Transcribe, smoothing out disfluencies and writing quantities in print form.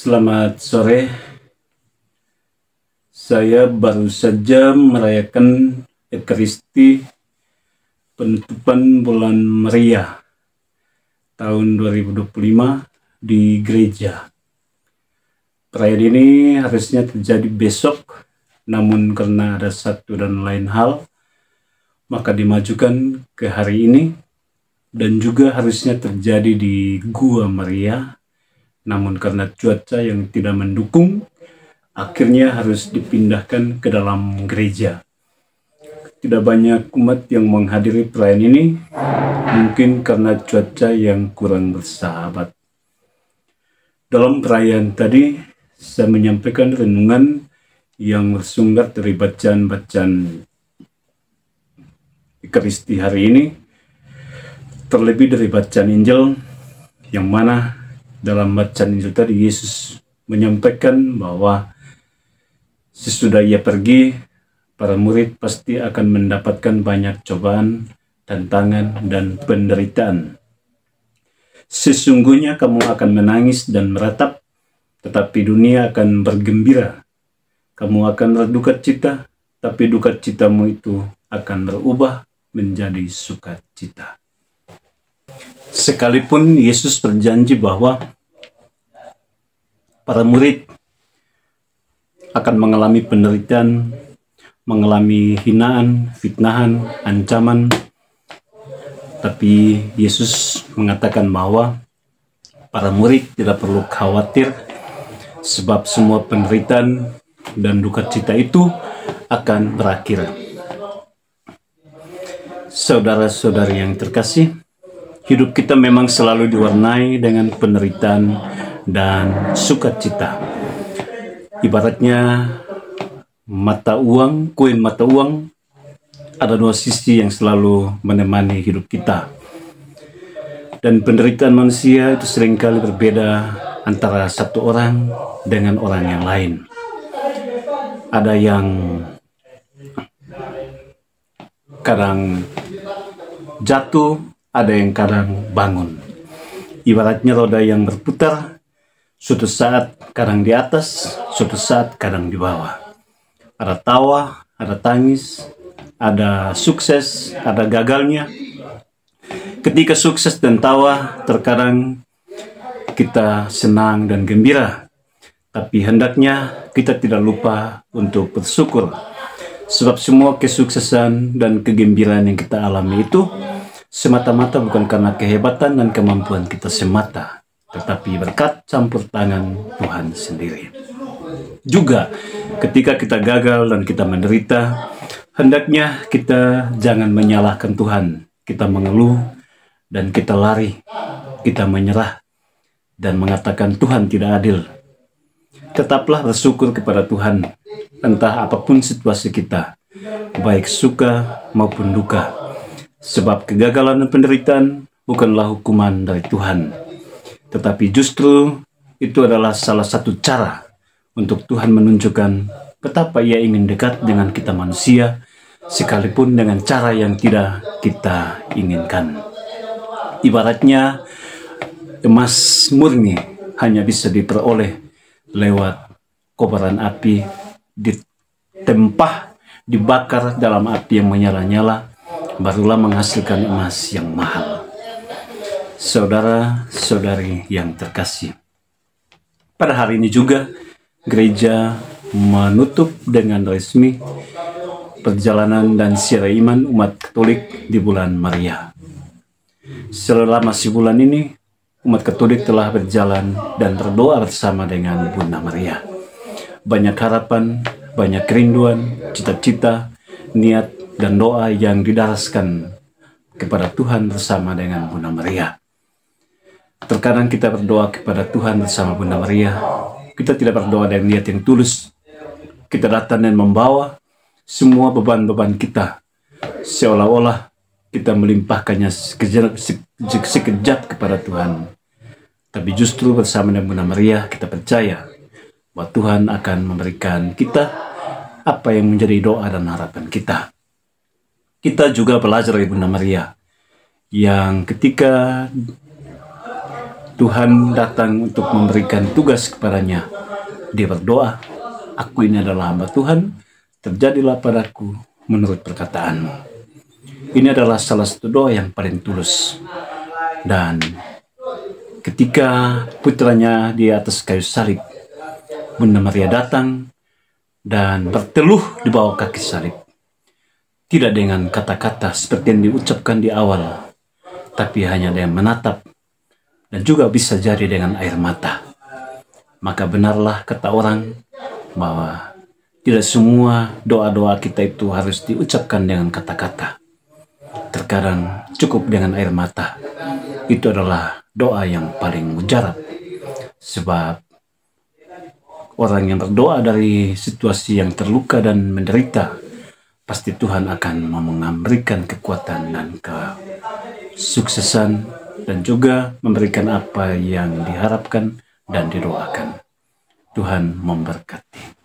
Selamat sore. Saya baru saja merayakan Ekaristi penutupan bulan Meriah tahun 2025 di gereja. Perayaan ini harusnya terjadi besok, namun karena ada satu dan lain hal, maka dimajukan ke hari ini, dan juga harusnya terjadi di Gua Maria. Namun karena cuaca yang tidak mendukung, akhirnya harus dipindahkan ke dalam gereja. Tidak banyak umat yang menghadiri perayaan ini, mungkin karena cuaca yang kurang bersahabat. Dalam perayaan tadi, saya menyampaikan renungan yang bersumber dari bacaan-bacaan Ekaristi hari ini, terlebih dari bacaan Injil, yang mana dalam bacaan Injil tadi Yesus menyampaikan bahwa sesudah ia pergi, para murid pasti akan mendapatkan banyak cobaan, tantangan, dan penderitaan. Sesungguhnya kamu akan menangis dan meratap, tetapi dunia akan bergembira. Kamu akan berduka cita, tapi duka citamu itu akan berubah menjadi sukacita. Sekalipun Yesus berjanji bahwa para murid akan mengalami penderitaan, mengalami hinaan, fitnahan, ancaman, tapi Yesus mengatakan bahwa para murid tidak perlu khawatir, sebab semua penderitaan dan duka cita itu akan berakhir. Saudara-saudari yang terkasih, hidup kita memang selalu diwarnai dengan penderitaan dan sukacita. Ibaratnya koin mata uang, ada dua sisi yang selalu menemani hidup kita. Dan penderitaan manusia itu seringkali berbeda antara satu orang dengan orang yang lain. Ada yang kadang jatuh, ada yang kadang bangun. Ibaratnya roda yang berputar, suatu saat kadang di atas, suatu saat kadang di bawah. Ada tawa, ada tangis, ada sukses, ada gagalnya. Ketika sukses dan tawa, terkadang kita senang dan gembira. Tapi hendaknya kita tidak lupa untuk bersyukur. Sebab semua kesuksesan dan kegembiraan yang kita alami itu semata-mata bukan karena kehebatan dan kemampuan kita semata, tetapi berkat campur tangan Tuhan sendiri. Juga ketika kita gagal dan kita menderita, hendaknya kita jangan menyalahkan Tuhan. Kita mengeluh dan kita lari, kita menyerah dan mengatakan Tuhan tidak adil. Tetaplah bersyukur kepada Tuhan, entah apapun situasi kita, baik suka maupun duka. Sebab kegagalan dan penderitaan bukanlah hukuman dari Tuhan, tetapi justru itu adalah salah satu cara untuk Tuhan menunjukkan betapa Ia ingin dekat dengan kita manusia, sekalipun dengan cara yang tidak kita inginkan. Ibaratnya emas murni hanya bisa diperoleh lewat kobaran api, ditempah, dibakar dalam api yang menyala-nyala, barulah menghasilkan emas yang mahal. Saudara-saudari yang terkasih, pada hari ini juga gereja menutup dengan resmi perjalanan dan siara iman umat Katolik di bulan Maria. Selama sebulan ini, umat Katolik telah berjalan dan berdoa bersama dengan Bunda Maria. Banyak harapan, banyak kerinduan, cita-cita, niat, dan doa yang didaraskan kepada Tuhan bersama dengan Bunda Maria. Terkadang kita berdoa kepada Tuhan bersama Bunda Maria, kita tidak berdoa dengan niat yang tulus. Kita datang dan membawa semua beban-beban kita, seolah-olah kita melimpahkannya sekejap kepada Tuhan. Tapi justru bersama dengan Bunda Maria kita percaya bahwa Tuhan akan memberikan kita apa yang menjadi doa dan harapan kita. Kita juga belajar dari Bunda Maria, yang ketika Tuhan datang untuk memberikan tugas kepadanya. Dia berdoa, "Aku ini adalah hamba Tuhan, terjadilah padaku menurut perkataanmu." Ini adalah salah satu doa yang paling tulus. Dan ketika putranya di atas kayu salib, Bunda Maria datang dan berteluh di bawah kaki salib. Tidak dengan kata-kata seperti yang diucapkan di awal, tapi hanya dengan menatap dan juga bisa jadi dengan air mata. Maka benarlah kata orang bahwa tidak semua doa-doa kita itu harus diucapkan dengan kata-kata. Terkadang cukup dengan air mata. Itu adalah doa yang paling mujarab. Sebab orang yang berdoa dari situasi yang terluka dan menderita, pasti Tuhan akan memberikan kekuatan dan kesuksesan dan juga memberikan apa yang diharapkan dan didoakan. Tuhan memberkati.